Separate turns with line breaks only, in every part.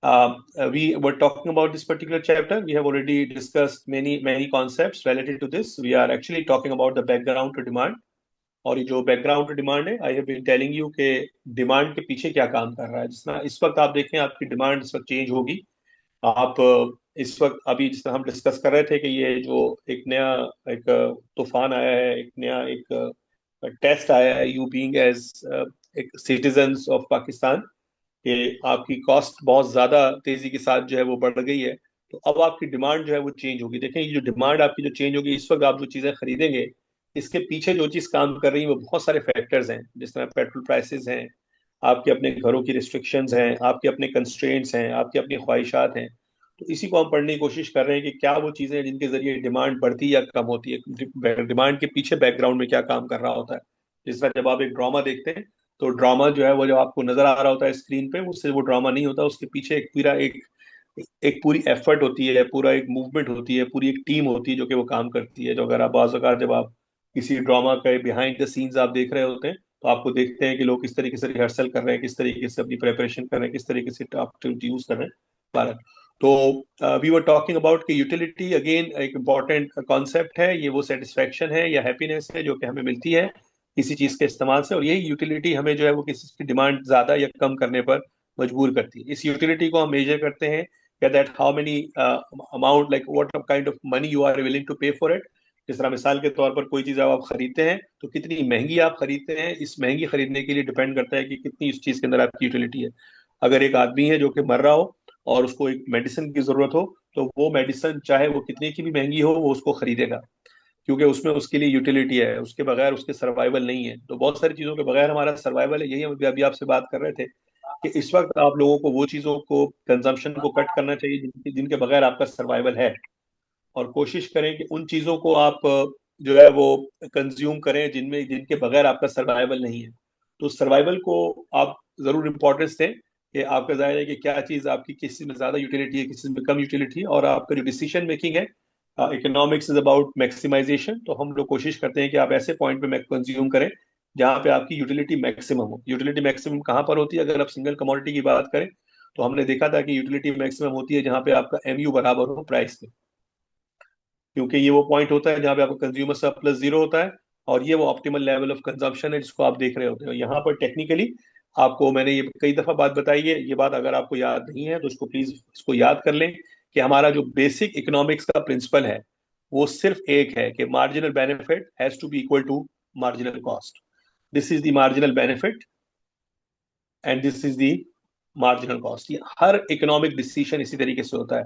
We were talking about this particular chapter. We have already discussed many concepts related to this. We are actually talking about the background to demand. और ये जो background to demand है, I have been telling you कि demand के पीछे क्या काम कर रहा है। जिस तरह इस वक्त आप देखें, आपकी डिमांड इस वक्त चेंज होगी। आप इस वक्त अभी जिस तरह हम डिस्कस कर रहे थे कि ये जो एक नया एक तूफान आया है, एक नया एक टेस्ट आया है, यू बीइंग एज एक सिटीजन्स ऑफ पाकिस्तान, कि आपकी कॉस्ट बहुत ज्यादा तेजी के साथ जो है वो बढ़ गई है। तो अब आपकी डिमांड जो है वो चेंज होगी। देखें, ये जो डिमांड आपकी जो चेंज होगी, इस वक्त आप जो चीजें खरीदेंगे, इसके पीछे जो चीज काम कर रही है वो बहुत सारे फैक्टर्स हैं। जिस तरह पेट्रोल प्राइसेस हैं, आपके अपने घरों की रिस्ट्रिक्शंस हैं, आपके अपने कंस्ट्रेंट्स हैं, आपकी अपनी ख्वाहिशात हैं। तो इसी को हम पढ़ने की कोशिश कर रहे हैं कि क्या वो चीजें हैं जिनके जरिए डिमांड बढ़ती है या कम होती है, डिमांड के पीछे बैकग्राउंड में क्या काम कर रहा होता है। जिस तरह जब आप एक ड्रामा देखते हैं, तो ड्रामा जो है वो जब आपको नजर आ रहा होता है स्क्रीन पे, उससे वो ड्रामा नहीं होता। उसके पीछे एक पूरा एक पूरी एफर्ट होती है, पूरा एक मूवमेंट होती है, पूरी एक टीम होती है जो कि वो काम करती है। जो अगर आप बाज़ औक़ात जब आप किसी ड्रामा के बिहाइंड द सीन्स आप देख रहे होते हैं, तो आपको देखते हैं कि लोग किस तरीके से रिहर्सल कर रहे हैं, किस तरीके से अपनी प्रिपरेशन कर रहे हैं, किस तरीके से आप यूज कर रहे हैं भारत। तो वी वर टॉकिंग अबाउट कि यूटिलिटी अगेन एक इम्पॉर्टेंट कॉन्सेप्ट है। ये वो सेटिस्फेक्शन है या हैप्पीनेस है जो कि हमें मिलती है किसी चीज के इस्तेमाल से, और यही यूटिलिटी हमें जो है वो किसी की डिमांड ज्यादा या कम करने पर मजबूर करती है। इस यूटिलिटी को हम मेजर करते हैं या that how many amount, like what kind of money you are willing to pay for it. जिस तरह मिसाल के तौर पर कोई चीज आप खरीदते हैं, तो कितनी महंगी आप खरीदते हैं, इस महंगी खरीदने के लिए डिपेंड करता है कि कितनी इस चीज के अंदर आपकी यूटिलिटी है। अगर एक आदमी है जो कि मर रहा हो और उसको एक मेडिसिन की जरूरत हो, तो वो मेडिसिन चाहे वो कितनी की भी महंगी हो, वो उसको खरीदेगा, क्योंकि उसमें उसके लिए यूटिलिटी है। उसके बगैर उसके सर्वाइवल नहीं है। तो बहुत सारी चीजों के बगैर हमारा सर्वाइवल है। यही हम अभी आपसे बात कर रहे थे कि इस वक्त आप लोगों को वो चीजों को, कंजम्पशन को कट करना चाहिए जिनके बगैर आपका सर्वाइवल है, और कोशिश करें कि उन चीजों को आप जो है वो कंज्यूम करें जिनमें जिनके बगैर आपका सर्वाइवल नहीं है। तो सर्वाइवल को आप जरूर इंपॉर्टेंस दें कि आपका जाहिर है कि क्या चीज आपकी किस चीज में ज्यादा यूटिलिटी है, किस चीज में कम यूटिलिटी है। और आपका जो डिसीजन मेकिंग है, इकोनॉमिक्स इज अबाउट मैक्सिमाइजेशन। तो हम लोग कोशिश करते हैं कि आप ऐसे पॉइंट पे कंज्यूम करें जहां पे आपकी यूटिलिटी मैक्सिमम हो। यूटिलिटी मैक्सिमम कहाँ पर होती है? अगर आप सिंगल कमोडिटी की बात करें, तो हमने देखा था कि यूटिलिटी मैक्सिमम होती है जहां पे आपका एमयू बराबर हो प्राइस के, क्योंकि ये वो पॉइंट होता है जहां पे आपका कंज्यूमर सरप्लस जीरो होता है, और ये वो ऑप्टिमल लेवल ऑफ कंजम्पशन है जिसको आप देख रहे होते हो। यहाँ पर टेक्निकली आपको मैंने ये कई दफा बात बताई है। ये बात अगर आपको याद नहीं है तो इसको प्लीज इसको याद कर लें कि हमारा जो बेसिक इकोनॉमिक्स का प्रिंसिपल है वो सिर्फ एक है कि marginal benefit has to be equal to marginal cost. This is the marginal benefit and this is the marginal cost. ये हर इकोनॉमिक डिसीजन इसी तरीके से होता है।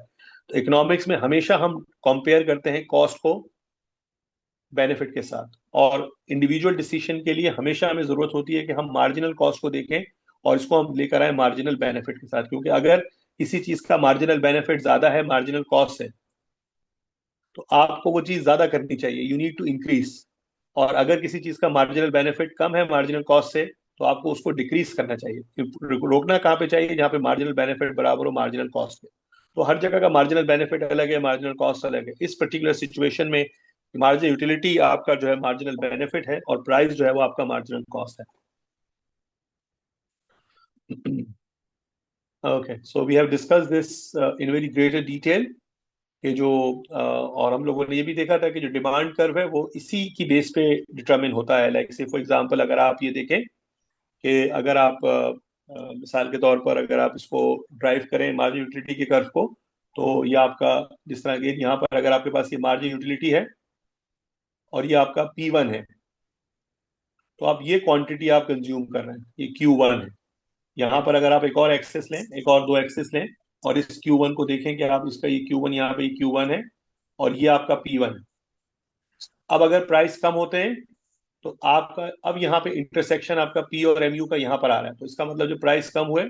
तो इकोनॉमिक्स में हमेशा हम कंपेयर करते हैं कॉस्ट को बेनिफिट के साथ, और इंडिविजुअल डिसीजन के लिए हमेशा हमें जरूरत होती है कि हम मार्जिनल कॉस्ट को देखें और इसको हम लेकर आए मार्जिनल बेनिफिट के साथ। क्योंकि अगर किसी चीज का मार्जिनल बेनिफिट ज्यादा है मार्जिनल कॉस्ट से, तो आपको वो चीज ज्यादा करनी चाहिए, यू नीड टू इंक्रीज। और अगर किसी चीज का मार्जिनल बेनिफिट कम है मार्जिनल कॉस्ट से, तो आपको उसको डिक्रीज करना चाहिए। रोकना कहाँ पे चाहिए? जहाँ पे मार्जिनल बेनिफिट बराबर हो मार्जिनल कॉस्ट के। तो हर जगह का मार्जिनल बेनिफिट अलग है, मार्जिनल कॉस्ट अलग है। इस पर्टिकुलर सिचुएशन में मार्जिनल यूटिलिटी आपका जो है मार्जिनल बेनिफिट है, और प्राइस जो है वो आपका मार्जिनल कॉस्ट है। Okay, so we have discuss this in very greater detail कि जो और हम लोगों ने ये भी देखा था कि जो डिमांड कर्व है वो इसी की बेस पे डिटरमिन होता है। लाइक से फॉर एग्जांपल अगर आप ये देखें कि अगर आप मिसाल के तौर पर अगर आप इसको ड्राइव करें मार्जिन यूटिलिटी के कर्व को, तो ये आपका जिस तरह के यहाँ पर अगर आपके पास ये मार्जिन यूटिलिटी है और ये आपका P1 है, तो आप ये क्वांटिटी आप कंज्यूम कर रहे हैं, ये Q1 है। यहाँ पर अगर आप एक और एक्सेस लें, एक और दो एक्सेस लें, और इस Q1 को देखें कि आप इसका ये Q1 यहाँ पे ये Q1 है और ये आपका P1 है। अब अगर प्राइस कम होते हैं तो आपका अब यहाँ पे इंटरसेक्शन आपका पी और एमयू का यहाँ पर आ रहा है। तो इसका मतलब जो प्राइस कम हुए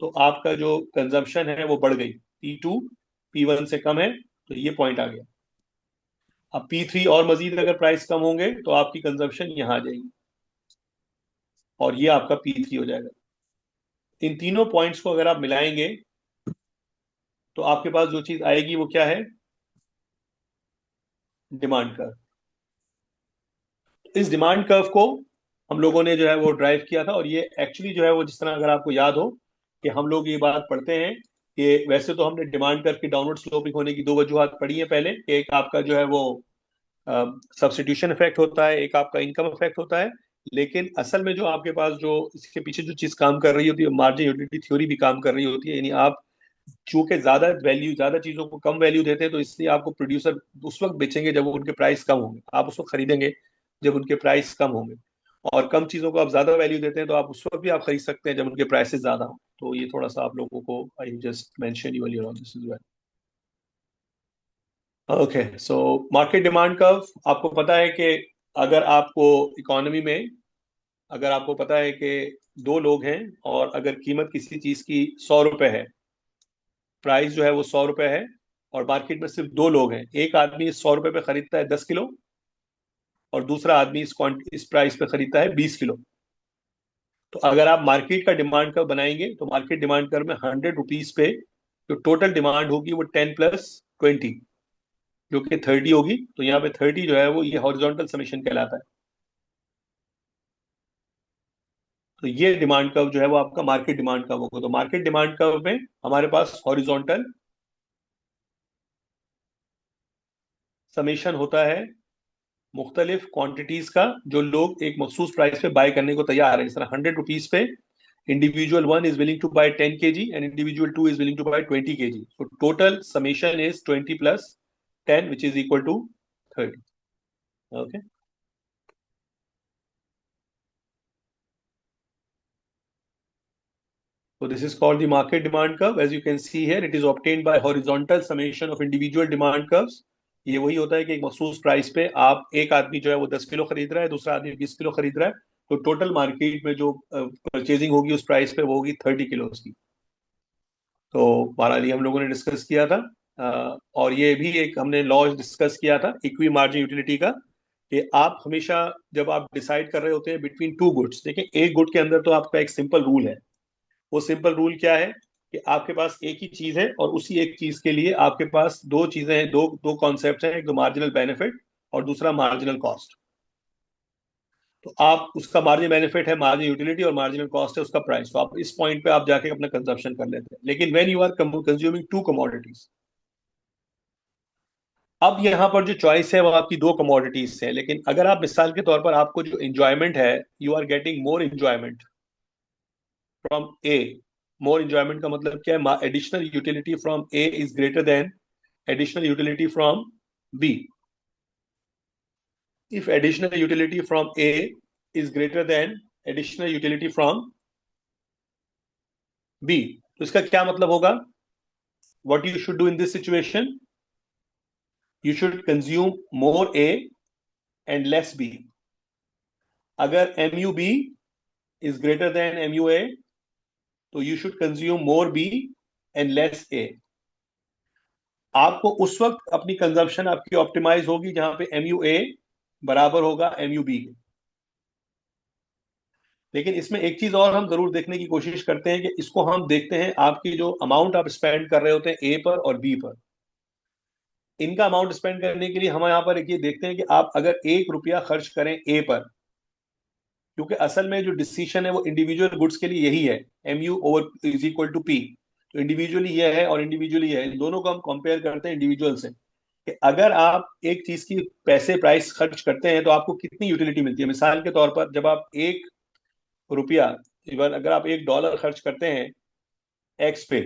तो आपका जो कंजम्पशन है वो बढ़ गई। P2 P1 से कम है, तो ये पॉइंट आ गया। अब P3 और मजीद अगर प्राइस कम होंगे तो आपकी कंजम्पशन यहाँ आ जाएगी, और ये आपका P3 हो जाएगा। इन तीनों पॉइंट्स को अगर आप मिलाएंगे तो आपके पास जो चीज आएगी वो क्या है? Demand curve. इस डिमांड कर्व को हम लोगों ने जो है वो ड्राइव किया था, और ये एक्चुअली जो है वो जिस तरह अगर आपको याद हो कि हम लोग ये बात पढ़ते हैं कि वैसे तो हमने डिमांड कर्व की डाउनवर्ड स्लोपिंग होने की दो वजूहत पढ़ी है पहले। एक आपका जो है वो सब्स्टिट्यूशन इफेक्ट होता है, एक आपका इनकम इफेक्ट होता है। लेकिन असल में जो आपके पास जो इसके पीछे जो चीज काम कर रही होती है, मार्जिन यूटिलिटी थ्योरी भी काम कर रही होती है। यानी आप चूंकि ज्यादा चीजों को कम वैल्यू देते हैं, तो इसलिए आपको प्रोड्यूसर उस वक्त बेचेंगे जब उनके प्राइस कम होंगे, आप उस वक्त खरीदेंगे जब उनके प्राइस कम होंगे। और कम चीजों को आप ज्यादा वैल्यू देते हैं, तो आप उस वक्त भी आप खरीद सकते हैं जब उनके प्राइसेस ज्यादा हो। तो ये थोड़ा सा आप लोगों को I just mention you earlier on this is well. Okay, so market demand curve आपको पता है कि अगर आपको इकोनॉमी में, अगर आपको पता है कि दो लोग हैं और अगर कीमत किसी चीज की 100 रुपए है, प्राइस जो है वो 100 रुपए है, और मार्केट में सिर्फ दो लोग हैं, एक आदमी इस 100 रुपए पे खरीदता है 10 किलो, और दूसरा आदमी इस प्राइस पे खरीदता है 20 किलो। तो अगर आप मार्केट का डिमांड कर्व बनाएंगे, तो मार्केट डिमांड कर्व में 100 रुपीज पे जो टोटल डिमांड होगी वो 10 + 20, जो कि 30 होगी। तो यहाँ पे 30 जो है वो ये हॉरिजॉन्टल समेशन कहलाता है। तो ये डिमांड कर्व जो है वो आपका मार्केट डिमांड कर्व होगा। तो मार्केट डिमांड कर्व में हमारे पास हॉरिजॉन्टल समेशन होता है मुख्तलिफ क्वांटिटीज का, जो लोग एक मखसूस प्राइस पे बाय करने को तैयार है। जिस तरह 100 रुपीज पे individual one is willing to buy 10 kg and individual two is willing to buy 20 kg। तो total summation is 20 + 10 which is equal to 30। Okay, so this is called the market demand curve. As you can see here, it is obtained by horizontal summation of individual demand curves. ये वही होता है कि एक मखसूस price पे आप, एक आदमी जो है वो 10 किलो खरीद रहा है, दूसरा आदमी 20 किलो खरीद रहा है, तो टोटल मार्केट में जो परचेजिंग होगी उस प्राइस पे वो होगी 30 किलो की। तो बहरहाल ये हम लोगों ने डिस्कस किया था। और ये भी एक हमने लॉ डिस्कस किया था इक्वी मार्जिन यूटिलिटी का, कि आप हमेशा जब आप डिसाइड कर रहे होते हैं बिटवीन टू गुड्स, देखिए एक गुड के अंदर तो आपका एक सिंपल रूल है। वो सिंपल रूल क्या है कि आपके पास एक ही चीज है और उसी एक चीज के लिए आपके पास दो चीजें हैं, दो दो कॉन्सेप्ट हैं, एक तो मार्जिनल बेनिफिट और दूसरा मार्जिनल कॉस्ट। तो आप उसका मार्जिनल बेनिफिट है मार्जिनल यूटिलिटी, और मार्जिनल कॉस्ट है उसका प्राइस। तो आप इस पॉइंट पे आप जाके अपना कंजप्शन कर लेते हैं। लेकिन when you are consuming two commodities, अब यहाँ पर जो चॉइस है वो आपकी दो कमोडिटीज से है। लेकिन अगर आप मिसाल के तौर पर आपको जो इंजॉयमेंट है, you are getting more enjoyment from A. More enjoyment का मतलब क्या है? Additional utility from A is greater than additional utility from B. If additional utility from A is greater than additional utility from B, तो इसका क्या मतलब होगा? What you should do in this situation? You should consume more A and less B. अगर MUB is greater than MUA, तो you should consume more B and less A. आपको उस वक्त अपनी कंजम्पशन आपकी ऑप्टिमाइज होगी जहां पे MUA बराबर होगा MUB के। लेकिन इसमें एक चीज और हम जरूर देखने की कोशिश करते हैं, कि इसको हम देखते हैं आपकी जो अमाउंट आप स्पेंड कर रहे होते हैं ए पर और बी पर। इनका अमाउंट स्पेंड करने के लिए हम यहाँ पर एक ये देखते हैं कि आप अगर 1 रुपया खर्च करें ए पर, क्योंकि असल में जो डिसीजन है वो इंडिविजुअल गुड्स के लिए यही है, MU over is equal to P. तो इंडिविजुअली ये है और इंडिविजुअली ये है, इन दोनों को हम कंपेयर करते हैं इंडिविजुअल से, कि अगर आप एक चीज की पैसे प्राइस खर्च करते हैं तो आपको कितनी यूटिलिटी मिलती है। मिसाल के तौर पर जब आप 1 रुपया, इवन अगर आप $1 खर्च करते हैं एक्स पे,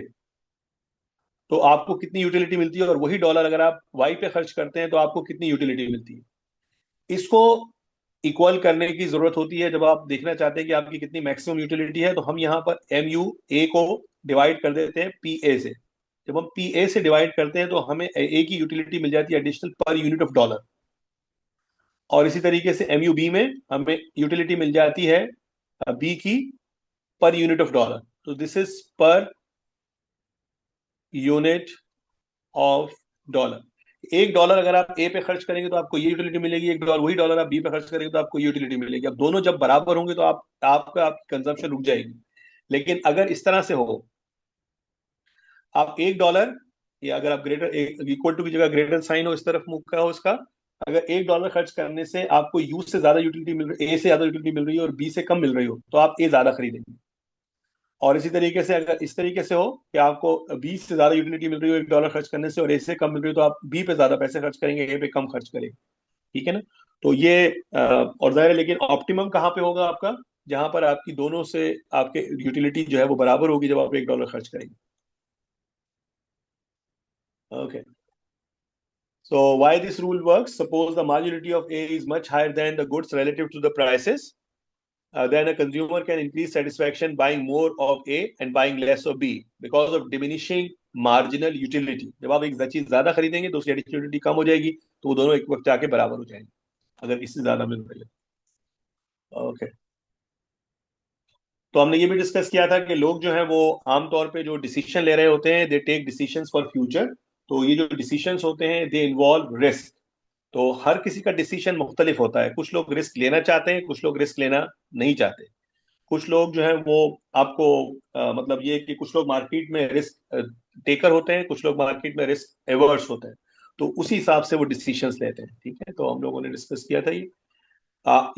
तो आपको कितनी यूटिलिटी मिलती है, और वही डॉलर अगर आप वाई पे खर्च करते हैं तो आपको कितनी यूटिलिटी मिलती है। इसको इक्वल करने की जरूरत होती है जब आप देखना चाहते हैं कि आपकी कितनी मैक्सिमम यूटिलिटी है। तो हम यहाँ पर MUA को डिवाइड कर देते हैं PA से। जब हम PA से डिवाइड करते हैं तो हमें ए की यूटिलिटी मिल जाती है additional per unit of dollar, और इसी तरीके से MUB में हमें यूटिलिटी मिल जाती है बी की पर यूनिट ऑफ डॉलर। तो this is per unit of dollar. $1 अगर आप ए पे खर्च करेंगे तो आपको ये यूटिलिटी मिलेगी, $1 वही डॉलर आप बी पे खर्च करेंगे तो आपको ये यूटिलिटी मिलेगी। अब दोनों जब बराबर होंगे तो आपकी कंजम्पशन रुक जाएगी। लेकिन अगर इस तरह से हो, आप $1, या अगर आप ग्रेटर इक्वल टू की जगह ग्रेटर साइन हो, इस तरफ मुख का हो इसका, अगर $1 खर्च करने से आपको यू से ज्यादा यूटिलिटी मिल रही है, ए से ज्यादा यूटिलिटी मिल रही है और बी से कम मिल रही हो, तो आप ए ज्यादा खरीदेंगे। और इसी तरीके से अगर इस तरीके से हो कि आपको 20 से ज्यादा यूटिलिटी मिल रही हो $1 खर्च करने से, और ए से कम मिल रही हो, तो आप बी पे ज्यादा पैसे खर्च करेंगे, ए पे कम खर्च करेंगे। ठीक है ना? तो ये और जाहिर है, लेकिन ऑप्टिमम कहाँ पे होगा आपका? जहां पर आपकी दोनों से आपके यूटिलिटी जो है वो बराबर होगी जब आप $1 खर्च करेंगे। Okay, so why this rule works? Suppose the marginality of A is much higher than the goods relative to the prices. Then a consumer can increase satisfaction buying more of A and buying less of B because of diminishing marginal utility. जब आप एक चीज ज्यादा खरीदेंगे तो उसकी utility कम हो जाएगी, तो वो दोनों एक वक्त आके बराबर हो जाएंगे अगर इससे ज्यादा मिल रही है। ओके, तो हमने ये भी डिस्कस किया था कि लोग जो है वो आमतौर पे जो डिसीजन ले रहे होते हैं, they take decisions for future. तो ये जो डिसीजंस होते हैं दे इन्वॉल्व रिस्क। तो हर किसी का डिसीजन मुख्तलिफ होता है। कुछ लोग रिस्क लेना चाहते हैं, कुछ लोग रिस्क लेना नहीं चाहते। कुछ लोग जो है वो आपको मतलब ये कि कुछ लोग मार्केट में रिस्क टेकर होते हैं, कुछ लोग मार्केट में रिस्क एवर्स होते हैं। तो उसी हिसाब से वो डिसीजंस लेते हैं। ठीक है, तो हम लोगों ने डिस्कस किया था ये।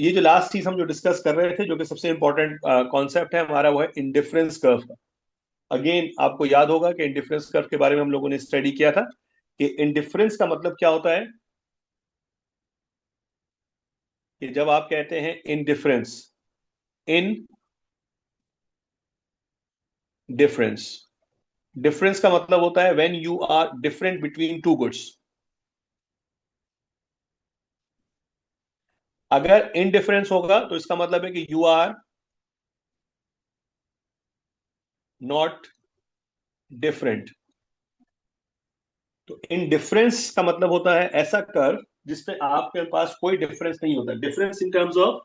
ये जो लास्ट चीज हम जो डिस्कस कर रहे थे, जो कि सबसे इंपॉर्टेंट कॉन्सेप्ट है हमारा, वो है इंडिफरेंस कर्व का। अगेन आपको याद होगा कि इंडिफरेंस कर्व के बारे में हम लोगों ने स्टडी किया था कि इंडिफरेंस का मतलब क्या होता है। कि जब आप कहते हैं इनडिफरेंस, इन डिफरेंस, डिफरेंस का मतलब होता है when you are different between two goods. अगर इनडिफरेंस होगा तो इसका मतलब है कि यू आर नॉट डिफरेंट। तो इनडिफरेंस का मतलब होता है ऐसा कर्व जिसपे आपके पास कोई डिफरेंस नहीं होता। Difference in terms of,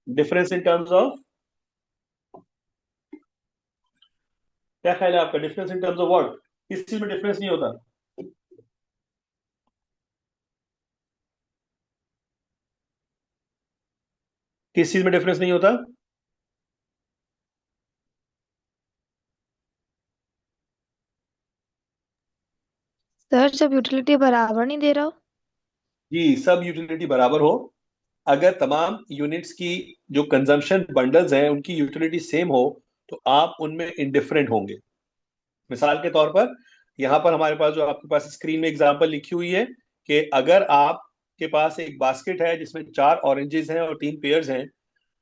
difference in terms of, क्या ख्याल है आपका? Difference in terms of what? किस चीज में डिफरेंस नहीं होता? किस चीज में डिफरेंस नहीं होता?
सर जब यूटिलिटी बराबर नहीं दे रहा हो।
जी, सब यूटिलिटी बराबर हो। अगर तमाम यूनिट्स की जो कंजम्पशन बंडल्स हैं उनकी यूटिलिटी सेम हो, तो आप उनमें इंडिफरेंट होंगे। मिसाल के तौर पर, यहाँ पर हमारे पास जो आपके पास स्क्रीन में एग्जांपल लिखी हुई है कि अगर आपके पास एक बास्केट है जिसमें 4 ऑरेंजेस हैं और 3 पेयर्स हैं,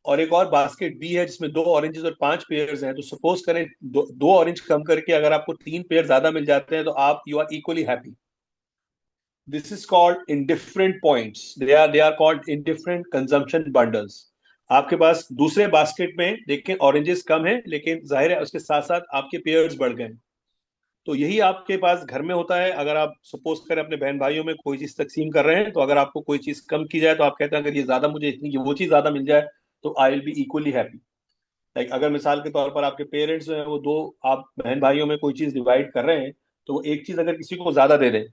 और एक और बास्केट बी है जिसमें 2 ऑरेंजेस और 5 पेयर्स हैं, तो सपोज करें दो ऑरेंज कम करके अगर आपको 3 पेयर ज्यादा मिल जाते हैं तो आप you are equally happy. This is called indifferent points, they are called indifferent consumption bundles. आपके पास दूसरे बास्केट में देखें ऑरेंजेस कम है, लेकिन जाहिर है उसके साथ साथ आपके पेयर्स बढ़ गए। तो यही आपके पास घर में होता है। अगर आप सपोज करें अपने बहन भाइयों में कोई चीज तकसीम कर रहे हैं, तो अगर आपको कोई चीज कम की जाए तो आप कहते हैं अगर ये ज्यादा मुझे इतनी की वो चीज ज्यादा मिल जाए तो I will be equally happy. Like अगर मिसाल के तौर पर आपके पेरेंट्स जो है वो दो, आप बहन भाइयों में कोई चीज डिवाइड कर रहे हैं, तो वो एक चीज अगर किसी को ज्यादा दे दें,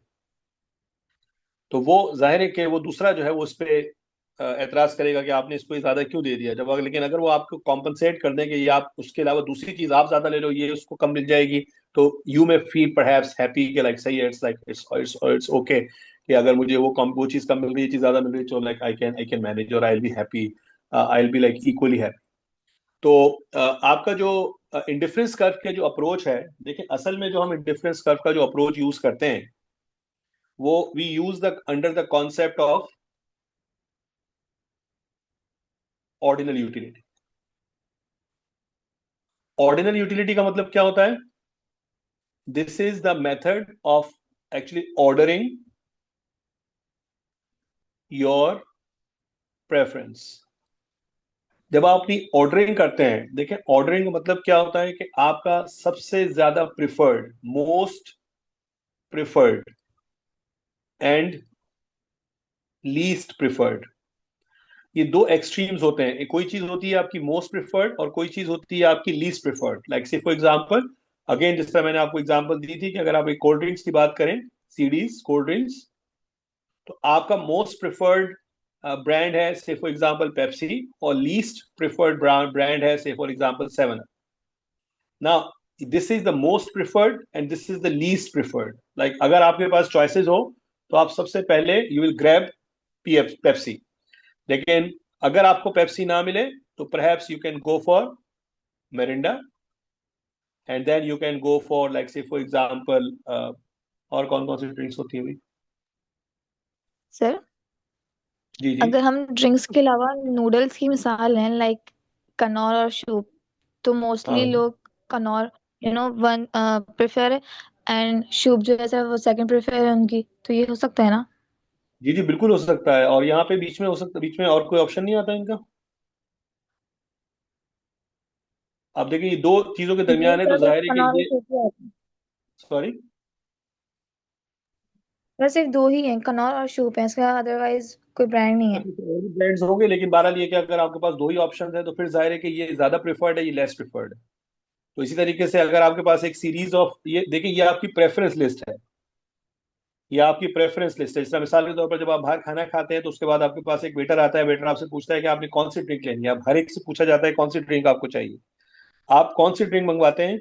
तो वो जाहिर है कि वो दूसरा जो है वो उस पर एतराज करेगा कि आपने इसको ज्यादा क्यों दे दिया। जब लेकिन अगर वो आपको कॉम्पनसेट कर दें कि ये आप उसके अलावा दूसरी चीज आप ज्यादा ले लो, ये उसको कम मिल जाएगी, तो you may feel perhaps happy कि लाइक सही है, इट्स लाइक इट्स ओके कि अगर मुझे वो चीज कम मिल रही है, चीज ज्यादा मिल रही है, तो लाइक आई कैन मैनेज और I will be happy, I will be like equally happy. तो आपका जो इंडिफरेंस कर्व के जो अप्रोच है, देखिए असल में जो हम इंडिफरेंस कर्व का जो अप्रोच यूज करते हैं वो we use the under the concept of ordinal utility. Ordinal utility का मतलब क्या होता है? This is the method of actually ordering your preference. जब आप अपनी ऑर्डरिंग करते हैं, देखें ऑर्डरिंग का मतलब क्या होता है कि आपका सबसे ज्यादा preferred, most preferred and least preferred, ये दो एक्सट्रीम्स होते हैं। कोई चीज होती है आपकी मोस्ट प्रिफर्ड और कोई चीज होती है आपकी लीस्ट प्रिफर्ड। लाइक से फॉर एग्जांपल, अगेन जिस तरह मैंने आपको एग्जांपल दी थी कि अगर आप एक कोल्ड ड्रिंक्स की बात करें, सीडीज कोल्ड ड्रिंक्स, तो आपका मोस्ट प्रिफर्ड ब्रांड है से फॉर एग्जांपल पेप्सी, और लीस्ट प्रिफर्ड ब्रांड है से for example seven. Now this is the most preferred and this is the least preferred. Like अगर आपके पास चॉइसेस हो तो आप सबसे पहले यू विल ग्रैब पेप्सी। लेकिन अगर आपको पेप्सी ना मिले तो perhaps you can go for Mirinda, and then you can go for like say for example और कौन कौन सी ड्रिंक्स होती है भाई?
सर
जी जी।
अगर हम ड्रिंक्स के अलावा नूडल्स की मिसाल लें लाइक कनौर और सूप, तो मोस्टली
हाँ
लोग कनौर वन प्रेफर है, एंड सूप जो है वो सेकंड प्रेफर है उनकी, तो ये हो सकता है ना?
जी जी, बिल्कुल हो सकता है। और यहाँ पे बीच में हो सकता, बीच में और कोई ऑप्शन नहीं आता इनका? आप देखिए ये दो चीजों के
नहीं
दरमियान है, तो
सर, बस
जाहिर है कि
कनौर और
ये,
सूप ही आते हैं।
सॉरी।
बस सिर्फ दो ही हैं, कनौर और सूप है, इसका अदरवाइज कोई ब्रांड नहीं है।
और भी ब्रांड्स होंगे, लेकिन बहरहाल ये कि अगर आपके पास दो ही ऑप्शन है तो फिर जाहिर है कि ये ज्यादा प्रेफर्ड है, ये लेस प्रेफर्ड है। तो इसी तरीके से अगर आपके पास एक सीरीज ऑफ, ये देखिए ये आपकी प्रेफरेंस लिस्ट है, ये आपकी प्रेफरेंस लिस्ट है। जिसका मिसाल के तौर पर जब आप बाहर खाना खाते हैं तो उसके बाद आपके पास एक वेटर आता है, वेटर आपसे पूछता है कि आपने कौन सी ड्रिंक लेनी है। अब हर एक से पूछा जाता है कौन सी ड्रिंक आपको चाहिए, आप कौन सी ड्रिंक मंगवाते हैं?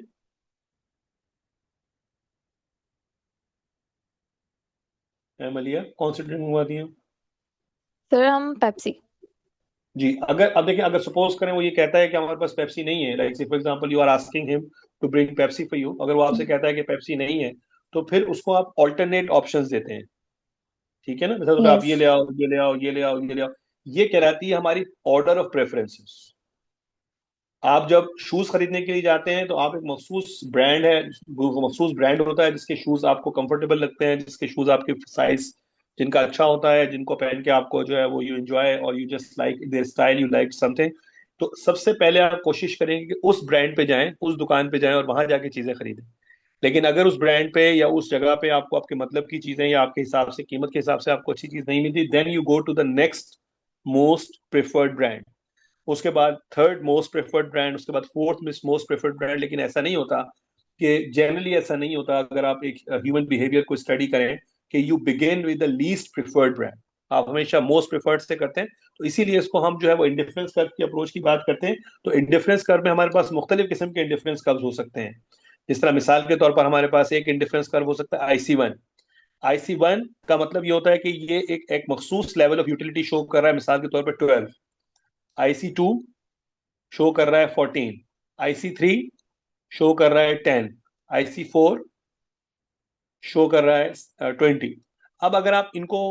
मलिया, कौन सी ड्रिंक मंगवाती हैं?
सर हम पेप्सी।
जी, अगर अब देखिए, अगर सपोज करें वो ये कहता है कि हमारे पास पेप्सी नहीं है, like for example you are asking him to bring Pepsi for you, अगर वो आपसे कहता है कि पेप्सी नहीं है, तो फिर उसको आप ऑल्टरनेट ऑप्शंस देते हैं। ठीक है ना, जैसे तो आप
यस।
ये ले आओ, ये ले आओ, ये ले आओ, ये ले आओ। ये कहलाती है हमारी ऑर्डर ऑफ प्रेफरेंसेस। आप जब शूज खरीदने के लिए जाते हैं तो आप एक मखसूस ब्रांड है, वो मखसूस ब्रांड होता है जिसके शूज आपको कंफर्टेबल लगते हैं, जिसके शूज आपके साइज, जिनका अच्छा होता है, जिनको पहन के आपको जो है वो यू एंजॉय और you just like there style, you like something. तो सबसे पहले आप कोशिश करेंगे कि उस ब्रांड पे जाएं, उस दुकान पे जाएं और वहां जाके चीजें खरीदें। लेकिन अगर उस ब्रांड पे या उस जगह पे आपको आपके मतलब की चीजें या आपके हिसाब से कीमत के हिसाब से आपको अच्छी चीज नहीं मिलती, then you go to the next most preferred brand. उसके बाद थर्ड मोस्ट प्रेफर्ड ब्रांड, उसके बाद फोर्थ मोस्ट प्रेफर्ड ब्रांड। लेकिन ऐसा नहीं होता, कि जनरली ऐसा नहीं होता। अगर आप एक ह्यूमन बिहेवियर को स्टडी करें कि you begin with the least preferred brand, आप हमेशा मोस्ट प्रेफर्ड से करते हैं। तो इसीलिए इसको हम जो है वो इंडिफरेंस कर्व की अप्रोच की बात करते हैं। तो इंडिफरेंस कर्व में हमारे पास मुख्तलिफ किस्म के इंडिफरेंस कर्व हो सकते हैं। जिस तरह मिसाल के तौर पर हमारे पास एक इंडिफरेंस कर्व हो सकता है IC1। IC1 का मतलब ये होता है कि ये एक मखसूस लेवल ऑफ यूटिलिटी शो कर रहा है, मिसाल के तौर पर 12। IC2 शो कर रहा है 14। IC3 शो कर रहा है 10। IC4 शो कर रहा है 20। अब अगर आप इनको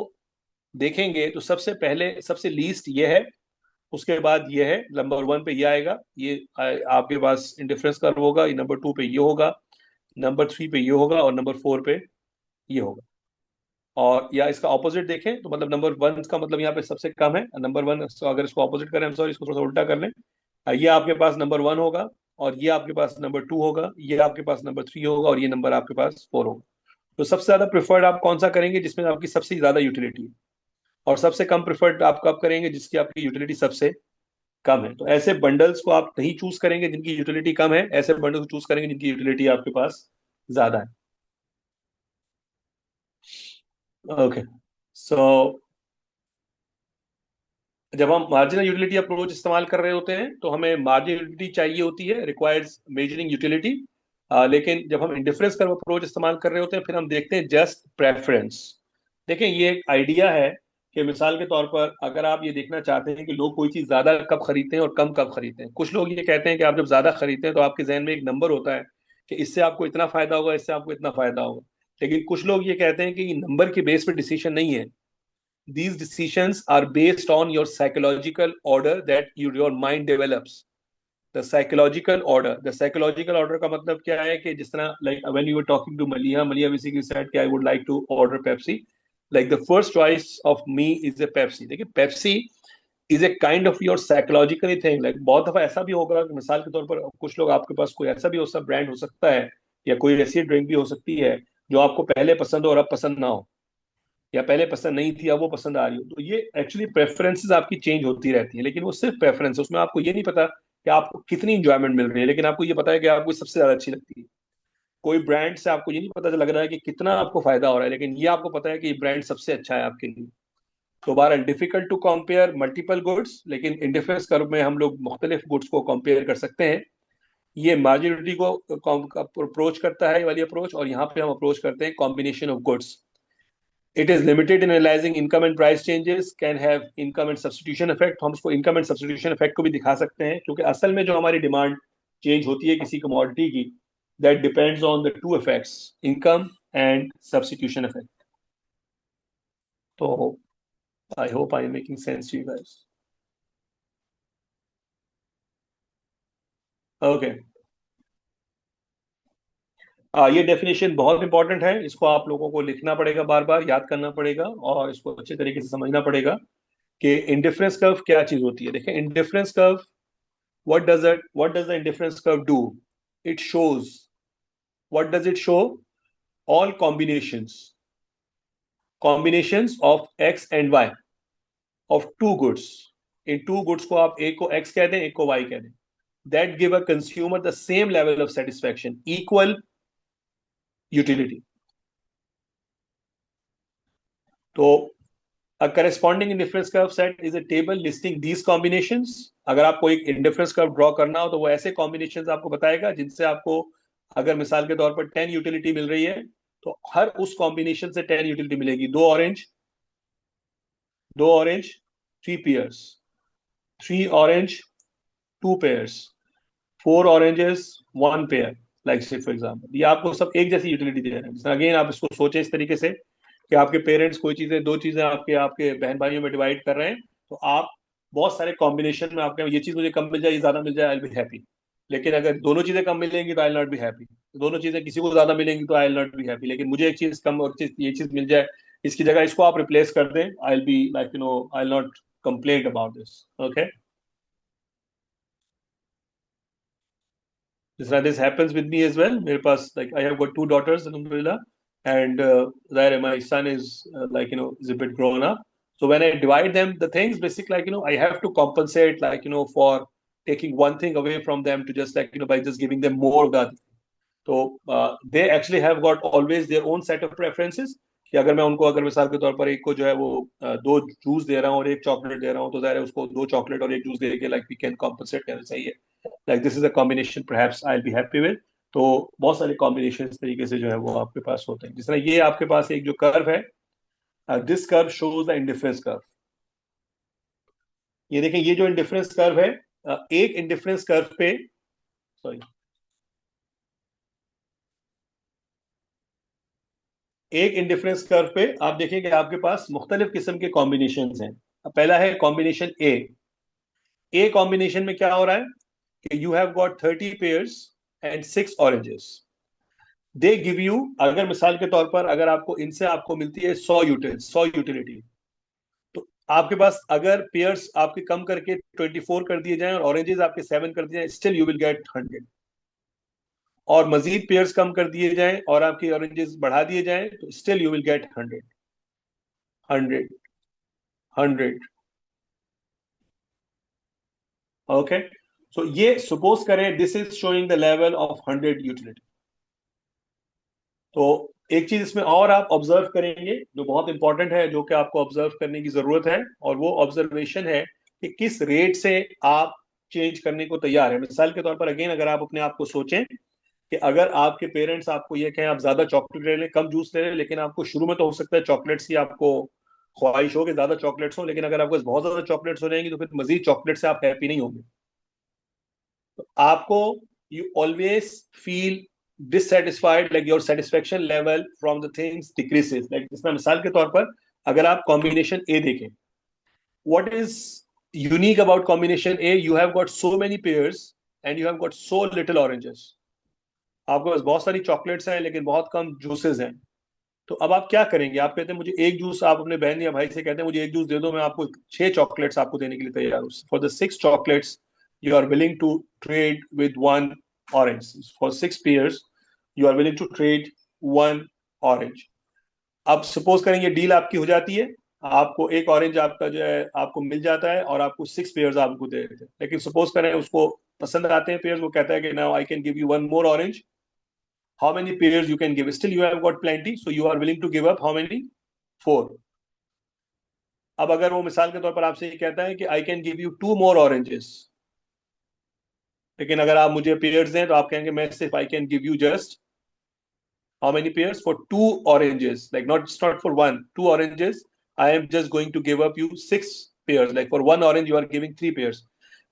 देखेंगे तो सबसे पहले सबसे लीस्ट ये है, उसके बाद ये है, नंबर वन पे ये आएगा, ये आपके पास इंडिफरेंस कर्व होगा, ये नंबर टू पे ये होगा, नंबर थ्री पे ये होगा, और नंबर फोर पे ये होगा। और या इसका ऑपोजिट देखें तो मतलब नंबर वन का मतलब यहाँ पे सबसे कम है, नंबर वन। अगर इसको ऑपोजिट करें, हम सॉरी, इसको थोड़ा सा उल्टा कर लें, ये आपके पास नंबर वन होगा, और ये आपके पास नंबर टू होगा, ये आपके पास नंबर थ्री होगा, और ये नंबर आपके पास फोर होगा। तो सबसे ज्यादा प्रेफर्ड आप कौन सा करेंगे जिसमें आपकी सबसे ज्यादा यूटिलिटी है, और सबसे कम प्रेफर्ड आप कब करेंगे जिसकी आपकी यूटिलिटी सबसे कम है। तो ऐसे बंडल्स को आप नहीं चूज करेंगे जिनकी यूटिलिटी कम है, ऐसे बंडल्स को चूज करेंगे जिनकी यूटिलिटी आपके पास ज्यादा है। ओके, सो जब हम मार्जिनल यूटिलिटी अप्रोच इस्तेमाल कर रहे होते हैं तो हमें मार्जिनल यूटिलिटी चाहिए होती है, रिक्वायर्स मेजरिंग यूटिलिटी। लेकिन जब हम इंडिफरेंस कर्व अप्रोच इस्तेमाल कर रहे होते हैं फिर हम देखते हैं जस्ट प्रेफरेंस। देखें, ये एक आइडिया है कि मिसाल के तौर पर अगर आप ये देखना चाहते हैं कि लोग कोई चीज़ ज़्यादा कब खरीदते हैं और कम कब खरीदते हैं, कुछ लोग ये कहते हैं कि आप जब ज़्यादा खरीदते हैं तो आपके जहन में एक नंबर होता है कि इससे आपको इतना फ़ायदा होगा, इससे आपको इतना फ़ायदा होगा। लेकिन कुछ लोग ये कहते हैं कि ये नंबर के बेस पे डिसीजन नहीं है, these decisions are based on your psychological order that your mind develops. The psychological order का मतलब क्या है कि जिस तरह like when you were talking to Malia basically said कि I would like to order Pepsi, like the first choice of me is a Pepsi। देखिए Pepsi is a kind of your psychological thing। like बहुत दफा ऐसा भी होगा कि मिसाल के तौर पर कुछ लोग, आपके पास कोई ऐसा भी हो सा ब्रांड हो सकता है या कोई ऐसी ड्रिंक भी हो सकती है जो आपको पहले पसंद हो और अब पसंद ना हो, या पहले पसंद नहीं थी अब वो पसंद आ रही हो। तो ये एक्चुअली प्रेफरेंसेस आपकी चेंज होती रहती है, लेकिन वो सिर्फ प्रेफरेंस है, उसमें आपको ये नहीं पता कि आपको कितनी इंजॉयमेंट मिल रही है, लेकिन आपको ये पता है कि आपको सबसे ज्यादा अच्छी लगती है। कोई ब्रांड से आपको ये नहीं पता लग रहा है कि कितना आपको फायदा हो रहा है, लेकिन ये आपको पता है कि ये ब्रांड सबसे अच्छा है आपके लिए। तो बहरहाल difficult to compare multiple goods, लेकिन इंडिफरेंस कर्व में हम लोग मुख्तलिफ गुड्स को कंपेयर कर सकते हैं। ये मार्जिनलिटी को अप्रोच करता है, ये वाली अप्रोच, और यहाँ पे हम अप्रोच करते हैं combination of goods. It is limited in analyzing income and price changes, can have income and substitution effect। हम उसको income and substitution effect को भी दिखा सकते हैं, क्योंकि असल में जो हमारी डिमांड चेंज होती है किसी कमोडिटी की, that depends on the two effects, income and substitution effect. तो I hope I am making sense to you guys. Okay. ये डेफिनेशन बहुत इंपॉर्टेंट है, इसको आप लोगों को लिखना पड़ेगा, बार बार याद करना पड़ेगा और इसको अच्छे तरीके से समझना पड़ेगा कि इंडिफरेंस कर्व क्या चीज होती है. देखें, indifference curve, what does the indifference curve do? It shows, what does it show? All combinations of x and y of two goods. In two goods को आप एक को x कह दें, एक को y कह दें, that give a consumer the same level of satisfaction, equal utility. तो a corresponding indifference curve set is a table listing these combinations. अगर आपको एक indifference curve draw करना हो तो वो ऐसे combinations आपको बताएगा जिनसे आपको, अगर मिसाल के तौर पर 10 यूटिलिटी मिल रही है तो हर उस कॉम्बिनेशन से 10 यूटिलिटी मिलेगी. दो orange 3 pairs, 3 orange 2 pairs, 4 oranges 1 pair, like से फॉर एग्जांपल. ये आपको सब एक जैसी यूटिलिटी दे रहे हैं. अगेन आप इसको सोचें इस तरीके से कि आपके पेरेंट्स कोई चीजें, दो चीजें आपके आपके बहन भाइयों में डिवाइड कर रहे हैं, तो आप बहुत सारे कॉम्बिनेशन में आपके, ये चीज मुझे कम मिल जाए, ये ज्यादा मिल जाए, आई विल बी हैप्पी. लेकिन अगर दोनों चीजें कम मिलेंगी तो I will not be happy. दोनों चीजें किसी को ज्यादा मिलेंगी तो I will not be happy. लेकिन मुझे एक चीज कम और ये चीज मिल जाए, इसकी जगह इसको आप रिप्लेस कर दें, I will be like I will not complain about this. Okay. This happens with me as well. मेरे पास, like, I have got 2 daughters, alhamdulillah, and there my son is is a bit grown up. So when I divide them, the things basic, I have to compensate, for taking one thing away from them to just by just giving them more of that. तो they actually have got always their own set of preferences. कि अगर मैं उनको, अगर मिसाल के तौर पर एक को जो है वो 2 जूस दे रहा हूँ और एक चॉकलेट दे रहा हूँ, तो ज़ाहिर है उसको 2 चॉकलेट और एक जूस दे के वी कैन कॉम्पनसेट करना चाहिए. Like this is a combination perhaps I will be happy with. तो बहुत सारे कॉम्बिनेशन इस तरीके से जो है वो आपके पास होते हैं. जिस तरह ये आपके पास एक जो कर्व है, this curve shows the indifference curve. ये देखें, ये जो इंडिफरेंस कर्व है, एक इंडिफरेंस कर्व पे, सॉरी, एक इंडिफरेंस कर्व पे आप देखेंगे आपके पास मुख्तलिफ किस्म के कॉम्बिनेशन हैं. पहला है कॉम्बिनेशन ए कॉम्बिनेशन में क्या हो रहा है कि you have got 30 pairs and 6 oranges. They give you, अगर मिसाल के तौर पर अगर आपको इनसे आपको मिलती है 100 यूटिलिटी, तो आपके पास अगर पेयर्स आपके कम करके 24 कर दिए जाएं और ऑरेंजेस आपके 7 कर दिए जाएं, स्टिल यू विल गेट 100. और मजीद पेयर्स कम कर दिए जाएं और आपके ऑरेंजेस बढ़ा दिए जाएं, तो still you will get 100. 100. Okay. So ये सपोज करें this is showing the level of 100 utility. तो एक चीज इसमें और आप ऑब्जर्व करेंगे जो बहुत इंपॉर्टेंट है, जो कि आपको ऑब्जर्व करने की जरूरत है, और वो ऑब्जर्वेशन है कि किस रेट से आप चेंज करने को तैयार है. मिसाल के तौर पर अगेन अगर आप अपने आप को सोचें कि अगर आपके पेरेंट्स आपको ये कहें आप ज्यादा चॉकलेट ले लें, कम जूस ले लें, लेकिन आपको शुरू में तो हो सकता है चॉकलेट्स की आपको ख्वाहिश हो कि ज्यादा चॉकलेट्स हो, लेकिन अगर आपको बहुत ज्यादा चॉकलेट्स हो जाएंगी तो फिर मजीद चॉकलेट से आप हैप्पी नहीं होंगे. तो आपको, you always feel dissatisfied, like your satisfaction level from the things decreases. like इसमें मिसाल के तौर पर अगर आप combination A देखें, what is unique about combination A? You have got so many pears and you have got so little oranges. आपके पास बहुत सारी चॉकलेट्स हैं लेकिन बहुत कम जूसेस हैं. तो अब आप क्या करेंगे? आप कहते हैं मुझे एक जूस, आप अपने बहन या भाई से कहते हैं मुझे एक जूस दे दो, मैं आपको 6 चॉकलेट्स आपको देने के लिए तैयार हूँ. For the 6 chocolates you are willing to trade with 1 orange. For 6 pears you are willing to trade 1 orange. अब सपोज करें ये डील आपकी हो जाती है, आपको एक ऑरेंज आपका जो है आपको मिल जाता है और आपको 6 पेयर्स आपको दे देते हैं. लेकिन सपोज करें उसको पसंद आते हैं पेयर्स, वो कहता है कि now I can give you 1 more orange. How many pears you can give? Still you have got plenty, so you are willing to give up how many? 4. अब अगर वो मिसाल के तौर पर आपसे ये कहता है कि I can give you 2 more oranges, लेकिन अगर आप मुझे पेयर्स दें तो आप कहेंगे मैं सिर्फ I can give you just how many pears? For 2 oranges, like not for 1, 2 oranges. I am just going to give up you 6 pears. Like for 1 orange you are giving 3 pears.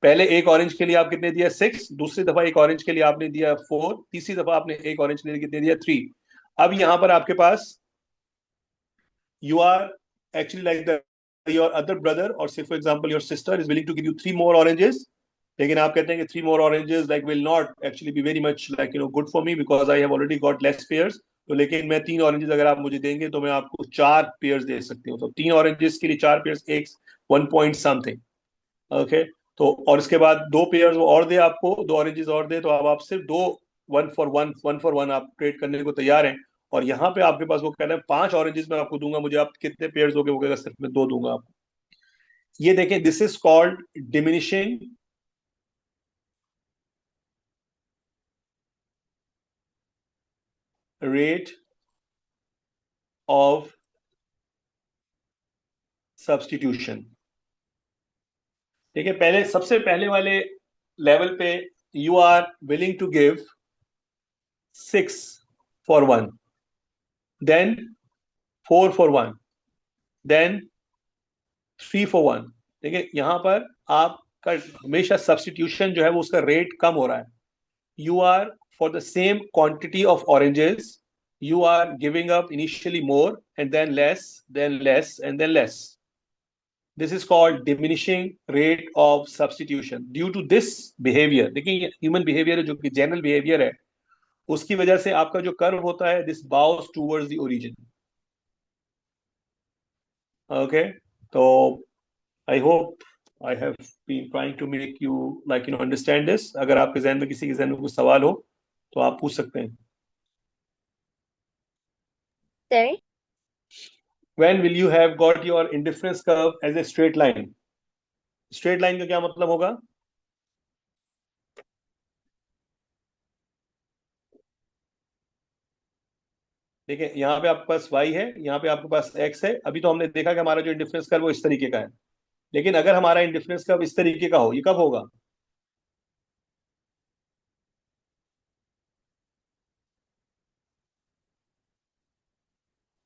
पहले एक orange के लिए आप कितने दिया 6, दूसरी दफा एक ऑरेंज के लिए आपने दिया 4, तीसरी दफा आपने एक ऑरेंज के लिए कितने दिया 3। अब यहां पर आपके पास you are actually like the your other brother, or say for example your sister is willing to give you 3 more oranges, लेकिन आप कहते हैं कि 3 more oranges like will not actually be very much like good for me because I have already got less pairs, तो लेकिन मैं 3 oranges अगर आप मुझे देंगे तो मैं आपको 4 pairs दे सकती हूँ, तो 3 oranges के लिए 4 pairs एक 1 point something। ओके, तो और इसके बाद 2 pairs वो और दे आपको, 2 oranges और दे, तो अब आप सिर्फ दो 1 for 1 आप ट्रेड करने को तैयार हैं। और यहाँ पे आपके पास वो कह रहे हैं 5 oranges मैं आपको दूंगा, मुझे आप कितने पेयर्स दोगे? वो कहेगा सिर्फ मैं 2 दूंगा आपको। ये देखें, this is called diminishing rate of substitution. ठीक है, पहले सबसे पहले वाले लेवल पे you are willing to give 6 for 1, then 4 for 1, then 3 for 1। देखिए यहां पर आपका हमेशा सब्सटीट्यूशन जो है वो उसका रेट कम हो रहा है। You are for the same quantity of oranges you are giving up initially more and then less, then less, and then less. This is called diminishing rate of substitution due to this behavior। देखिए human behaviour है जो कि general behaviour है, उसकी वजह से आपका जो कर्व होता है this bows towards the origin. Okay, तो I hope I have been trying to make you like understand this. अगर आपके जहन में किसी के जहन में कुछ सवाल हो तो आप पूछ सकते हैं।
Sorry?
When will you have got your indifference curve as a straight line? Straight line का क्या मतलब होगा? देखिए यहाँ पे आपके पास y है, यहाँ पे आपके पास x है। अभी तो हमने देखा कि हमारा जो इंडिफरेंस कर्व वो इस तरीके का है, लेकिन अगर हमारा इंडिफरेंस कर्व इस तरीके का हो, ये कब होगा?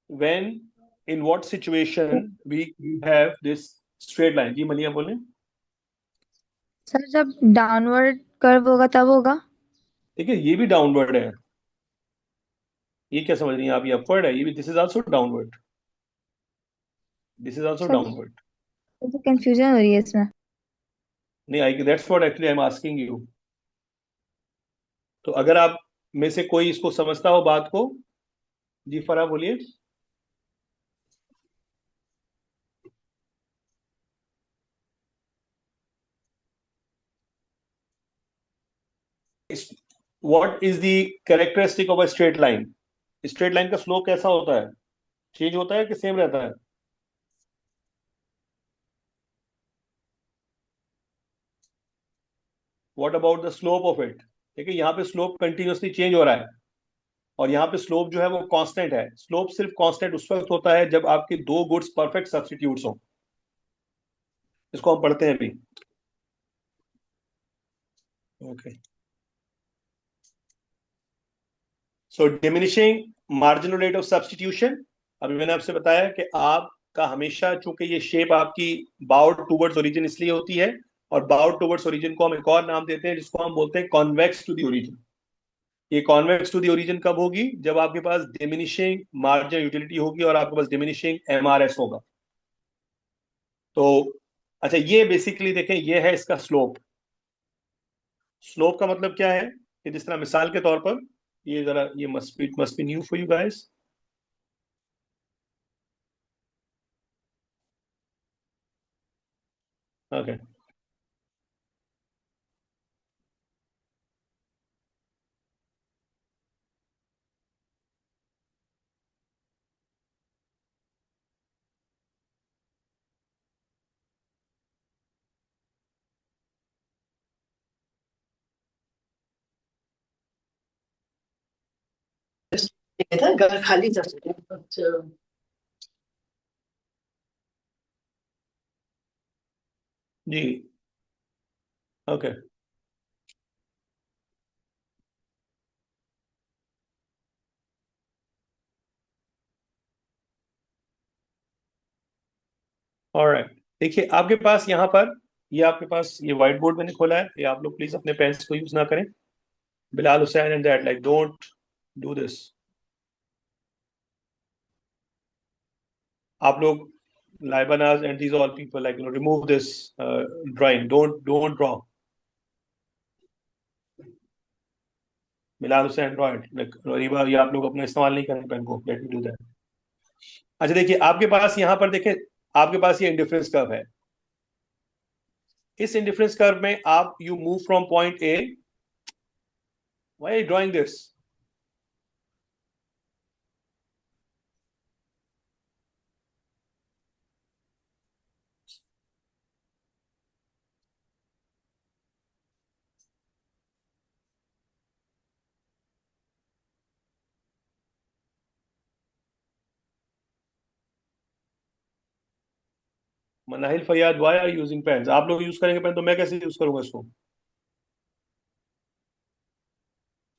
When, in what situation we have this straight line? जी मलिया बोले।
सर जब डाउनवर्ड कर्व होगा तब होगा।
देखिए ये भी डाउनवर्ड है, ये क्या समझ रही हैं आप? ये अपवर्ड है, ये भी this is also downward, this is also
sir
downward.
मुझे कंफ्यूजन हो रही है इसमें।
नहीं, I that's what actually I am asking you. तो अगर आप में से कोई इसको समझता हो बात को, जी फरा बोलिए। What is the characteristic of a straight line? Straight line का स्लोप कैसा होता है? चेंज होता है कि सेम रहता है? What about the slope of it? देखिए यहाँ पे स्लोप कंटिन्यूअसली चेंज हो रहा है, और यहाँ पे स्लोप जो है वो कांस्टेंट है। स्लोप सिर्फ कांस्टेंट उस वक्त होता है जब आपके दो गुड्स परफेक्ट सब्स्टिट्यूट्स हो। इसको हम पढ़ते हैं अभी। Okay, so diminishing marginal rate of substitution. अभी मैंने आपसे बताया कि आपका हमेशा, चूंकि ये शेप आपकी बाउड टूवर्ड्स ओरिजिन इसलिए होती है, और बाउड टूवर्ड्स ओरिजिन को हम एक और नाम देते हैं जिसको हम बोलते हैं कॉन्वेक्स टू द ओरिजिन। ये कॉन्वेक्स टू द ओरिजिन कब होगी? जब आपके पास डिमिनिशिंग मार्जिनल यूटिलिटी होगी और आपके पास डिमिनिशिंग एमआरएस होगा। तो अच्छा, ये बेसिकली देखें, ये है इसका स्लोप। स्लोप का मतलब क्या है कि जिस तरह मिसाल के तौर पर, ये जरा, ये must be new for you guys. Okay,
था घर खाली था। अच्छा,
जी ओके, ऑलराइट। देखिए आपके पास यहाँ पर ये आपके पास ये व्हाइट बोर्ड मैंने खोला है, ये आप लोग प्लीज अपने पेन्स को यूज ना करें. Bilal Hussain and that, like don't do this. आप लोग Libanas and these all people, like, remove this drawing. Don't draw. Bilal Hussain, draw it. Like, Reeba, ये आप लोग अपना इस्तेमाल नहीं करें पेन को. Let me do that. अच्छा देखिए, आपके पास यहाँ पर देखें, आपके पास ये इंडिफरेंस कर्व है. इस इंडिफरेंस कर्व में आप you move from point A. Why are you drawing this? Manahil Fayyaz, why are using pens? आप लोग यूज करेंगे पेन तो मैं कैसे यूज करूंगा इसको?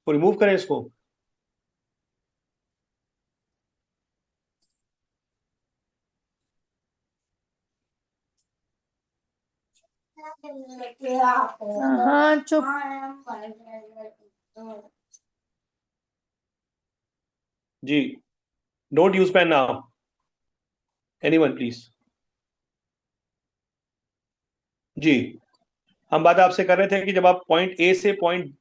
तो रिमूव करें इसको.
हाँ चुप.
जी, don't use pen now. Anyone please. जी, हम बात आपसे कर रहे थे कि जब आप पॉइंट ए से पॉइंट.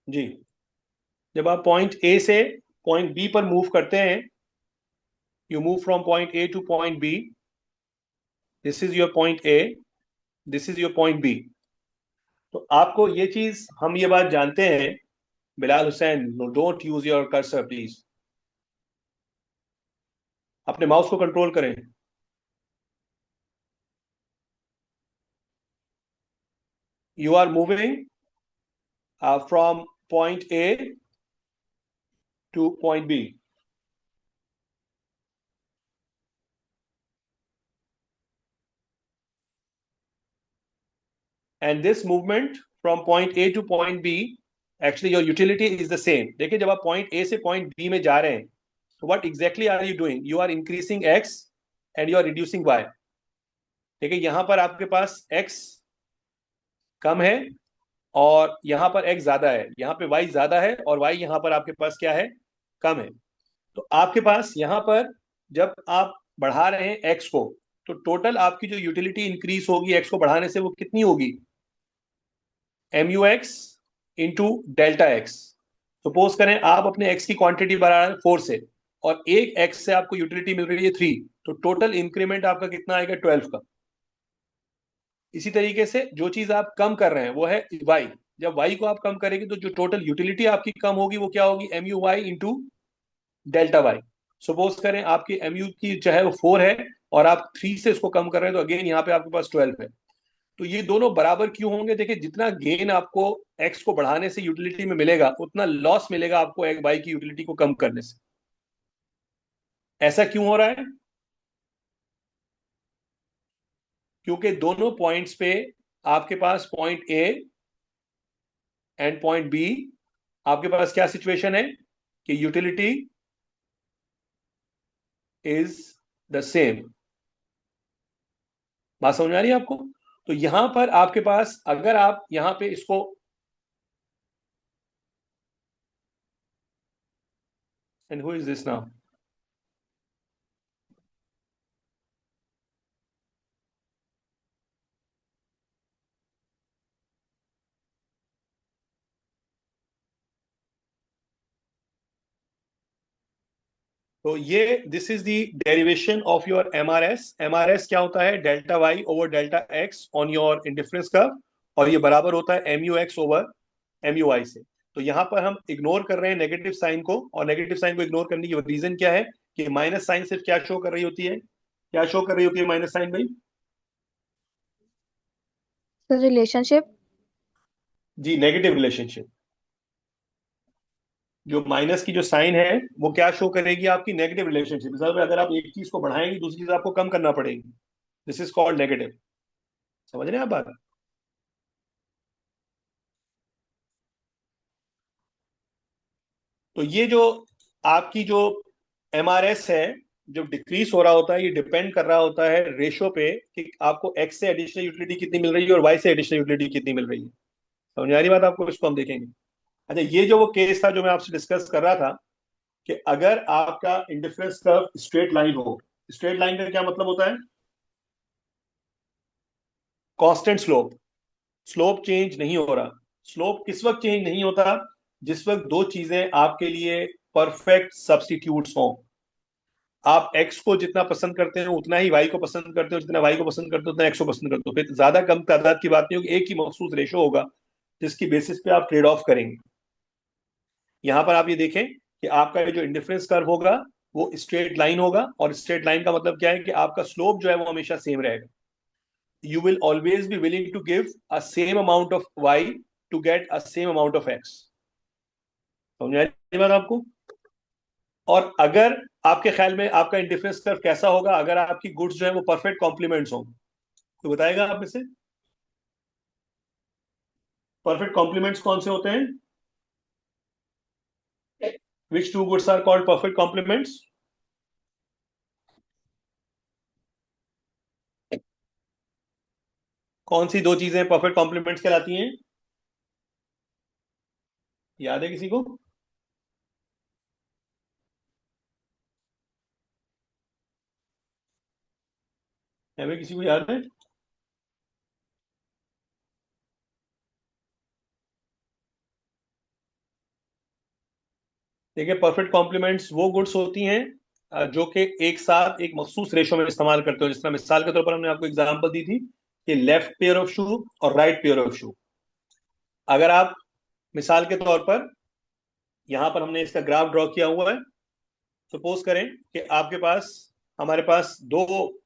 जी, जब आप पॉइंट ए से पॉइंट बी पर मूव करते हैं, you move from point A to point B. This is your point A, this is your point B. तो आपको ये चीज, हम ये बात जानते हैं. Bilal Hussain, don't use your cursor please. अपने माउस को कंट्रोल करें. You are moving from point A to point B. And this movement from point A to point B, actually your utility is the same. देखिए, जब आप point A से point B में जा रहे हैं, तो what exactly are you doing? You are increasing X and you are reducing Y. देखिए, यहाँ पर आपके पास X कम है और यहाँ पर X ज्यादा है. यहाँ पे Y ज्यादा है और Y यहाँ पर आपके पास क्या है? कम है. तो आपके पास यहाँ पर जब आप बढ़ा रहे हैं X को, तो टोटल आपकी जो यूटिलिटी इंक्रीज होगी X को बढ़ाने से, वो कितनी होगी? MUX into delta x. Suppose करें आप अपने एक्स की क्वांटिटी बढ़ा रहे हैं 4 से, और एक एक्स से आपको यूटिलिटी मिल रही है 3, तो टोटल इंक्रीमेंट आपका कितना आएगा? 12 का. इसी तरीके से जो चीज आप कम कर रहे हैं वो है वाई. जब वाई को आप कम करेंगे तो जो टोटल यूटिलिटी आपकी कम होगी वो क्या होगी? MUY into delta Y. Suppose करें आपकी MU की चाहे वो 4 है और आप 3 से इसको कम कर रहे हैं, तो अगेन यहाँ पे आपके पास 12 है. तो ये दोनों बराबर क्यों होंगे? देखिए, जितना गेन आपको एक्स को बढ़ाने से यूटिलिटी में मिलेगा, उतना लॉस मिलेगा आपको एक वाई की यूटिलिटी को कम करने से. ऐसा क्यों हो रहा है? क्योंकि दोनों पॉइंट्स पे आपके पास point A and point B, आपके पास क्या सिचुएशन है कि यूटिलिटी इज द सेम. बात समझ आ रही है आपको? तो यहां पर आपके पास, अगर आप यहां पे इसको, and who is this now? तो ये this is the derivation of your MRS. MRS क्या होता है? Delta Y over delta X on your indifference curve, और ये बराबर होता है MUX ओवर MUY से. तो यहाँ पर हम इग्नोर कर रहे हैं नेगेटिव साइन को, और नेगेटिव साइन को इग्नोर करने की रीजन क्या है? कि माइनस साइन सिर्फ क्या शो कर रही होती है? क्या शो कर रही होती है माइनस साइन भाई?
रिलेशनशिप.
जी, नेगेटिव रिलेशनशिप. जो माइनस की जो साइन है वो क्या शो करेगी? आपकी नेगेटिव रिलेशनशिप। मतलब अगर आप एक चीज को बढ़ाएंगे दूसरी चीज आपको कम करना पड़ेगी। This is called negative. समझ रहे हैं आप बात? तो ये जो आपकी जो MRS है, जो डिक्रीज हो रहा होता है, ये डिपेंड कर रहा होता है रेशो पे कि आपको एक्स से एडिशनल यूटिलिटी कितनी मिल रही है और वाई से एडिशनल यूटिलिटी कितनी मिल रही है। समझ आ रही बात आपको? इसको हम देखेंगे। अच्छा, ये जो वो केस था जो मैं आपसे डिस्कस कर रहा था कि अगर आपका इंडिफरेंस कर्व स्ट्रेट लाइन हो। स्ट्रेट लाइन का क्या मतलब होता है? Constant slope. स्लोप चेंज नहीं हो रहा। स्लोप किस वक्त चेंज नहीं होता? जिस वक्त दो चीजें आपके लिए परफेक्ट सब्स्टिट्यूट्स हों। आप एक्स को जितना पसंद करते हैं उतना ही वाई को पसंद करते हो, जितना वाई को पसंद करते हो उतना एक्स को पसंद करते हो। फिर ज्यादा कम तादाद की बात नहीं होगी, एक ही मखसूस रेशो होगा जिसकी बेसिस पे आप ट्रेड ऑफ करेंगे। यहां पर आप ये देखें कि आपका जो इंडिफरेंस कर्व होगा वो स्ट्रेट लाइन होगा, और स्ट्रेट लाइन का मतलब क्या है कि आपका स्लोप जो है वो हमेशा सेम रहेगा। You will always be willing to give a same amount of Y to get a same amount of X. समझ आ रही बात आपको? और अगर आपके ख्याल में आपका इंडिफरेंस कर्व कैसा होगा अगर आपकी गुड्स जो है वो परफेक्ट कॉम्प्लीमेंट्स हों, तो बताएगा आप में से? परफेक्ट कॉम्प्लीमेंट्स कौन से होते हैं? Which two goods are called perfect complements? कौन सी दो चीजें परफेक्ट कॉम्प्लीमेंट्स कहलाती हैं? याद है किसी को? हमें किसी को याद है? देखिए, परफेक्ट कॉम्प्लीमेंट्स वो गुड्स होती हैं जो कि एक साथ एक मखसूस रेशो में इस्तेमाल करते हो। जिस तरह मिसाल के तौर पर हमने आपको एग्जांपल दी थी कि लेफ्ट पेयर ऑफ शू और राइट पेयर ऑफ शू। अगर आप मिसाल के तौर पर यहां पर हमने इसका ग्राफ ड्रॉ किया हुआ है। सपोज करें कि आपके पास हमारे पास दो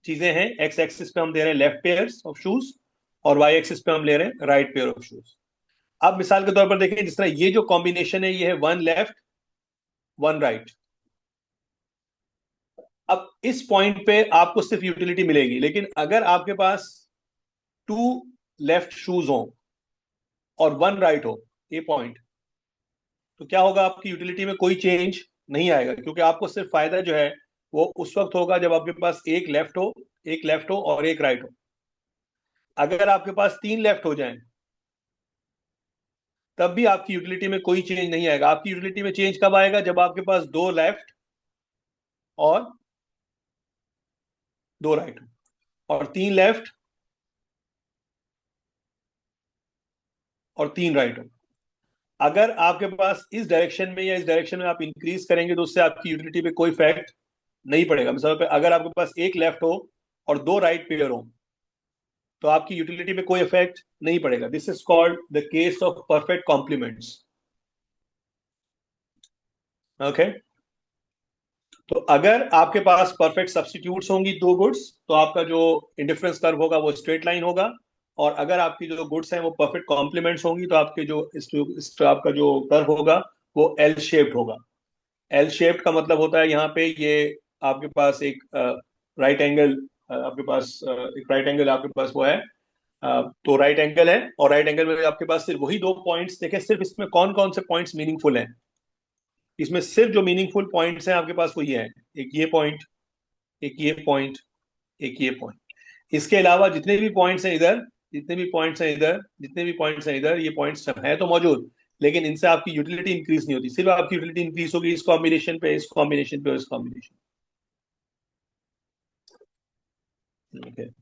चीजें हैं। एक्स एक्सिस पे हम दे रहे हैं लेफ्ट पेयर्स ऑफ शूज, और वाई एक्सिस पे हम ले रहे हैं राइट पेयर ऑफ शूज। अब मिसाल के तौर पर देखें, जिस तरह ये जो कॉम्बिनेशन है ये है वन लेफ्ट वन राइट। अब इस पॉइंट पे आपको सिर्फ यूटिलिटी मिलेगी, लेकिन अगर आपके पास टू लेफ्ट शूज हो और वन राइट हो, ये पॉइंट, तो क्या होगा? आपकी यूटिलिटी में कोई चेंज नहीं आएगा, क्योंकि आपको सिर्फ फायदा जो है वो उस वक्त होगा जब आपके पास एक लेफ्ट हो और एक राइट हो। अगर आपके पास तीन लेफ्ट हो जाएं तब भी आपकी यूटिलिटी में कोई चेंज नहीं आएगा। आपकी यूटिलिटी में चेंज कब आएगा? जब आपके पास दो लेफ्ट और दो राइट हो, और तीन लेफ्ट और तीन राइट हो। अगर आपके पास इस डायरेक्शन में या इस डायरेक्शन में आप इंक्रीज करेंगे तो उससे आपकी यूटिलिटी पे कोई इफेक्ट नहीं पड़ेगा। मिसाल पे अगर आपके पास एक लेफ्ट हो और दो राइट पेयर हो तो आपकी यूटिलिटी पे कोई इफेक्ट नहीं पड़ेगा। This is called the case of perfect complements. Okay, तो अगर आपके पास परफेक्ट सब्स्टिट्यूट्स होंगी दो गुड्स, तो आपका जो इंडिफरेंस कर्व होगा वो स्ट्रेट लाइन होगा। और अगर आपकी जो गुड्स हैं वो परफेक्ट कॉम्प्लीमेंट्स होंगी तो आपके जो आपका जो कर्व होगा वो एल शेप्ड होगा। एल शेप्ड का मतलब होता है यहाँ पे ये आपके पास एक राइट एंगल, आपके पास एक राइट एंगल आपके पास वो है। तो राइट एंगल है, और राइट एंगल में आपके पास सिर्फ वही दो पॉइंट्स। देखें सिर्फ इसमें कौन कौन से पॉइंट्स मीनिंगफुल हैं। इसमें सिर्फ जो मीनिंगफुल पॉइंट्स हैं आपके पास वो ये है, एक ये पॉइंट, एक ये पॉइंट, एक ये पॉइंट। इसके अलावा जितने भी पॉइंट्स हैं इधर, जितने भी पॉइंट्स हैं इधर, जितने भी पॉइंट्स हैं इधर, ये पॉइंट्स सब है तो मौजूद, लेकिन इनसे आपकी यूटिलिटी इंक्रीज नहीं होती। सिर्फ आपकी यूटिलिटी इंक्रीज होगी इस कॉम्बिनेशन पे, इस कॉम्बिनेशन पे और इस कॉम्बिनेशन। ओके।